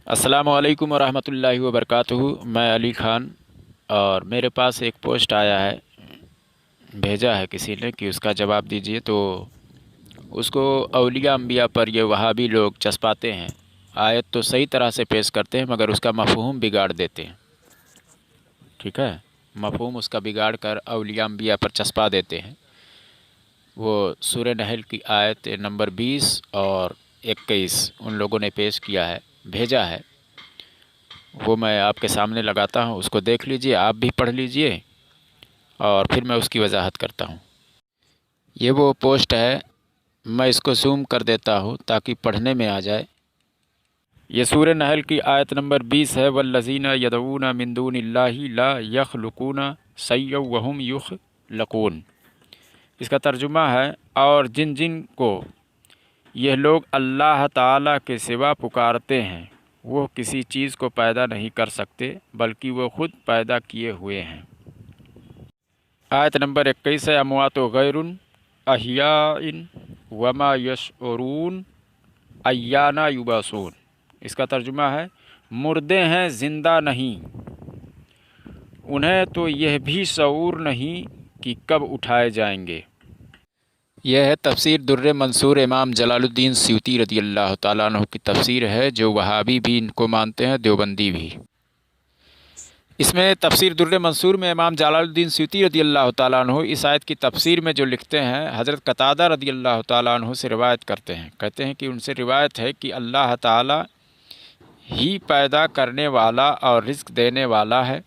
السلام علیکم ورحمۃ اللہ وبرکاتہ۔ میں علی خان، اور میرے پاس ایک پوسٹ آیا ہے، بھیجا ہے کسی نے کہ اس کا جواب دیجیے۔ تو اس کو اولیاء انبیاء پر یہ وہابی لوگ چسپاتے ہیں، آیت تو صحیح طرح سے پیش کرتے ہیں مگر اس کا مفہوم بگاڑ دیتے ہیں۔ ٹھیک ہے، مفہوم اس کا بگاڑ کر اولیاء انبیاء پر چسپا دیتے ہیں۔ وہ سورہ نحل کی آیت نمبر 20 اور 21 ان لوگوں نے پیش کیا ہے، بھیجا ہے۔ وہ میں آپ کے سامنے لگاتا ہوں، اس کو دیکھ لیجئے، آپ بھی پڑھ لیجئے، اور پھر میں اس کی وضاحت کرتا ہوں۔ یہ وہ پوسٹ ہے، میں اس کو زوم کر دیتا ہوں تاکہ پڑھنے میں آ جائے۔ یہ سورہ نحل کی آیت نمبر 20 ہے، والذین یدعون من دون اللہ لا یخلقون شیئا وہم یخلقون۔ اس کا ترجمہ ہے، اور جن جن کو یہ لوگ اللہ تعالیٰ کے سوا پکارتے ہیں وہ کسی چیز کو پیدا نہیں کر سکتے بلکہ وہ خود پیدا کیے ہوئے ہیں۔ آیت نمبر 21 ہے، اموات غیر احیاء وما یشعرون ایانا یبعثون۔ اس کا ترجمہ ہے، مردے ہیں زندہ نہیں، انہیں تو یہ بھی شعور نہیں کہ کب اٹھائے جائیں گے۔ یہ ہے تفسیر در منصور امام جلال الدین سیوطی رضی اللہ تعالیٰ عنہ کی تفسیر ہے، جو وہابی بھی ان کو مانتے ہیں، دیوبندی بھی۔ اس میں تفسیر در منصور میں امام جلال الدین سیوطی رضی اللہ تعالیٰ عنہ اس آیت کی تفسیر میں جو لکھتے ہیں، حضرت قتادہ رضی اللہ تعالیٰ عنہ سے روایت کرتے ہیں، کہتے ہیں کہ ان سے روایت ہے کہ اللہ تعالیٰ ہی پیدا کرنے والا اور رزق دینے والا ہے،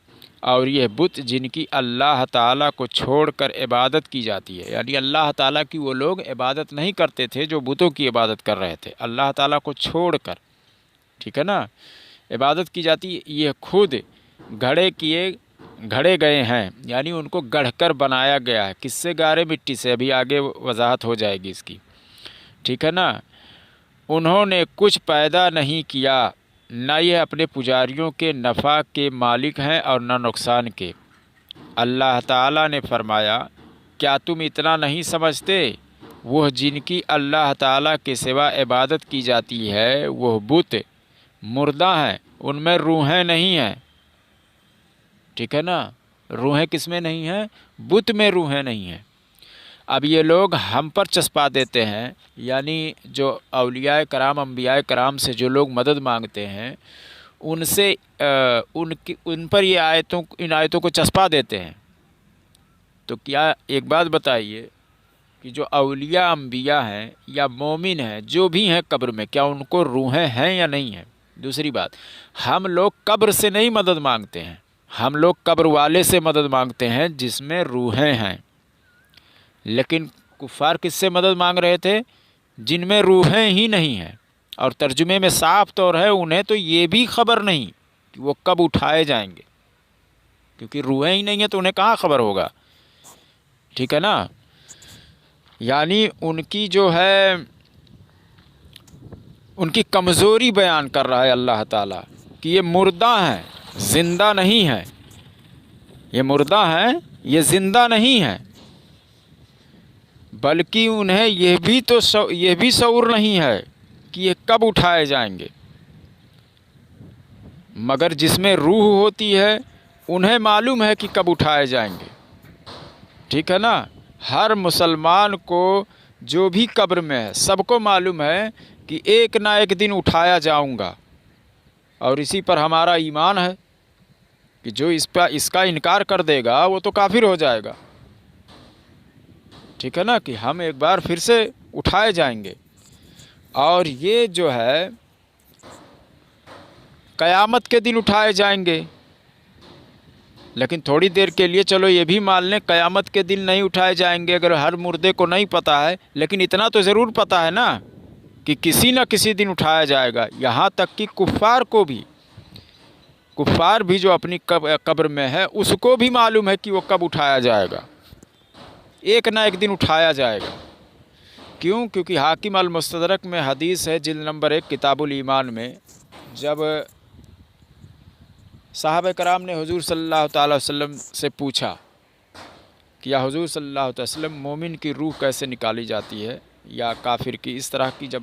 اور یہ بت جن کی اللہ تعالیٰ کو چھوڑ کر عبادت کی جاتی ہے، یعنی اللہ تعالیٰ کی وہ لوگ عبادت نہیں کرتے تھے جو بتوں کی عبادت کر رہے تھے، اللہ تعالیٰ کو چھوڑ کر، ٹھیک ہے نا، عبادت کی جاتی ہے، یہ خود گھڑے گئے ہیں، یعنی ان کو گڑھ کر بنایا گیا ہے۔ کس سے؟ گارے مٹی سے، ابھی آگے وضاحت ہو جائے گی اس کی، ٹھیک ہے نا۔ انہوں نے کچھ پیدا نہیں کیا، نہ یہ اپنے پجاریوں کے نفع کے مالک ہیں اور نہ نقصان کے۔ اللہ تعالیٰ نے فرمایا، کیا تم اتنا نہیں سمجھتے؟ وہ جن کی اللہ تعالیٰ کے سوا عبادت کی جاتی ہے وہ بت مردہ ہیں، ان میں روحیں نہیں ہیں، ٹھیک ہے نا۔ روحیں کس میں نہیں ہیں؟ بت میں روحیں نہیں ہیں۔ اب یہ لوگ ہم پر چسپا دیتے ہیں، یعنی جو اولیاء کرام انبیاء کرام سے جو لوگ مدد مانگتے ہیں، ان سے ان پر یہ ان آیتوں کو چسپا دیتے ہیں۔ تو کیا ایک بات بتائیے کہ جو اولیاء انبیاء ہیں یا مومن ہیں جو بھی ہیں قبر میں، کیا ان کو روحیں ہیں یا نہیں ہیں؟ دوسری بات، ہم لوگ قبر سے نہیں مدد مانگتے ہیں، ہم لوگ قبر والے سے مدد مانگتے ہیں جس میں روحیں ہیں، لیکن کفار کس سے مدد مانگ رہے تھے؟ جن میں روحیں ہی نہیں ہیں، اور ترجمے میں صاف طور ہے انہیں تو یہ بھی خبر نہیں کہ وہ کب اٹھائے جائیں گے، کیونکہ روحیں ہی نہیں ہیں تو انہیں کہاں خبر ہوگا، ٹھیک ہے نا۔ یعنی ان کی جو ہے ان کی کمزوری بیان کر رہا ہے اللہ تعالیٰ کہ یہ مردہ ہیں، زندہ نہیں ہیں، یہ مردہ ہیں، یہ زندہ نہیں ہیں، بلکہ انہیں یہ بھی شعور نہیں ہے کہ یہ کب اٹھائے جائیں گے، مگر جس میں روح ہوتی ہے انہیں معلوم ہے کہ کب اٹھائے جائیں گے، ٹھیک ہے نا۔ ہر مسلمان کو جو بھی قبر میں ہے سب کو معلوم ہے کہ ایک نہ ایک دن اٹھایا جاؤں گا، اور اسی پر ہمارا ایمان ہے کہ جو اس کا انکار کر دے گا وہ تو کافر ہو جائے گا، ٹھیک ہے نا، کہ ہم ایک بار پھر سے اٹھائے جائیں گے۔ اور یہ جو ہے قیامت کے دن اٹھائے جائیں گے، لیکن تھوڑی دیر کے لیے چلو یہ بھی مان لیں قیامت کے دن نہیں اٹھائے جائیں گے، اگر ہر مردے کو نہیں پتہ ہے، لیکن اتنا تو ضرور پتہ ہے نا کہ کسی نہ کسی دن اٹھایا جائے گا۔ یہاں تک کہ کفار بھی جو اپنی قبر میں ہے اس کو بھی معلوم ہے کہ وہ کب اٹھایا جائے گا، ایک نہ ایک دن اٹھایا جائے گا۔ کیوں؟ کیونکہ حاکم المستدرک میں حدیث ہے، جلد نمبر 1 کتاب الایمان میں، جب صحابہ کرام نے حضور صلی اللہ تعالی وسلم سے پوچھا کہ یا حضور صلی اللہ علیہ وسلم مومن کی روح کیسے نکالی جاتی ہے یا کافر کی، اس طرح کی جب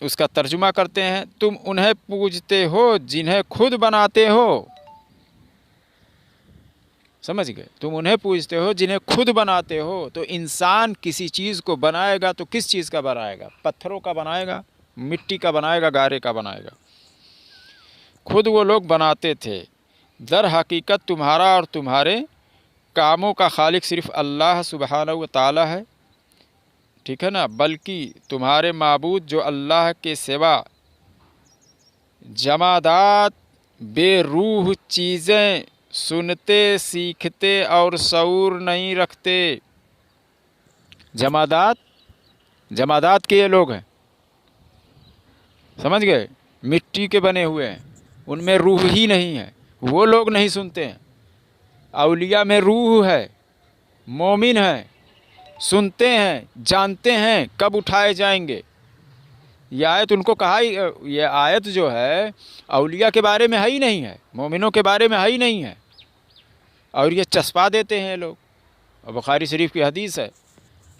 اس کا ترجمہ کرتے ہیں، تم انہیں پوجتے ہو جنہیں خود بناتے ہو۔ سمجھ گئے؟ تم انہیں پوجتے ہو جنہیں خود بناتے ہو۔ تو انسان کسی چیز کو بنائے گا تو کس چیز کا بنائے گا؟ پتھروں کا بنائے گا، مٹی کا بنائے گا، گارے کا بنائے گا۔ خود وہ لوگ بناتے تھے۔ در حقیقت تمہارا اور تمہارے کاموں کا خالق صرف اللہ سبحانہ و تعالی ہے، ٹھیک ہے نا؟ بلکہ تمہارے معبود جو اللہ کے سوا جمادات، بے روح چیزیں سنتے، سیکھتے اور شعور نہیں رکھتے۔ جمادات کے یہ لوگ ہیں، سمجھ گئے؟ مٹی کے بنے ہوئے ہیں، ان میں روح ہی نہیں ہے، وہ لوگ نہیں سنتے ہیں۔ اولیاء میں روح ہے، مومن ہیں، سنتے ہیں، جانتے ہیں کب اٹھائے جائیں گے۔ یہ آیت ان کو کہا ہی، یہ آیت جو ہے اولیاء کے بارے میں ہے ہی نہیں ہے، مومنوں کے بارے میں ہے ہی نہیں ہے، اور یہ چسپا دیتے ہیں لوگ۔ اور بخاری شریف کی حدیث ہے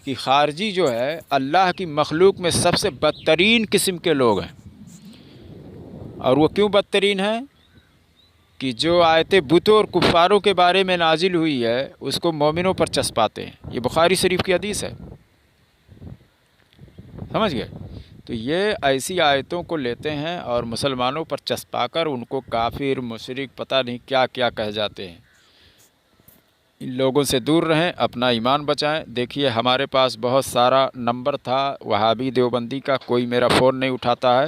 کہ خارجی جو ہے اللہ کی مخلوق میں سب سے بدترین قسم کے لوگ ہیں۔ اور وہ کیوں بدترین ہیں؟ کہ جو آیتیں بتوں اور کفاروں کے بارے میں نازل ہوئی ہے اس کو مومنوں پر چسپاتے ہیں۔ یہ بخاری شریف کی حدیث ہے، سمجھ گئے؟ تو یہ ایسی آیتوں کو لیتے ہیں اور مسلمانوں پر چسپا کر ان کو کافر، مشرک، پتہ نہیں کیا کیا کہہ جاتے ہیں۔ ان لوگوں سے دور رہیں، اپنا ایمان بچائیں۔ دیکھیے ہمارے پاس بہت سارا نمبر تھا وہابی دیوبندی کا، کوئی میرا فون نہیں اٹھاتا ہے۔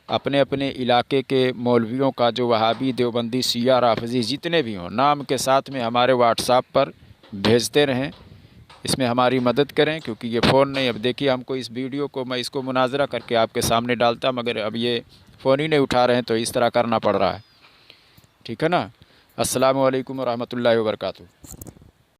اپنے اپنے علاقے کے مولویوں کا جو وہابی دیوبندی شیعہ رافضی جتنے بھی ہوں، نام کے ساتھ میں ہمارے واٹس ایپ پر بھیجتے رہیں، اس میں ہماری مدد کریں، کیونکہ یہ فون نہیں۔ اب دیکھیے ہم کو اس ویڈیو کو میں اس کو مناظرہ کر کے آپ کے سامنے ڈالتا، مگر اب یہ فون ہی نہیں اٹھا رہے ہیں تو اس طرح کرنا پڑ رہا ہے، ٹھیک ہے نا؟ السلام علیکم ورحمۃ اللہ وبرکاتہ۔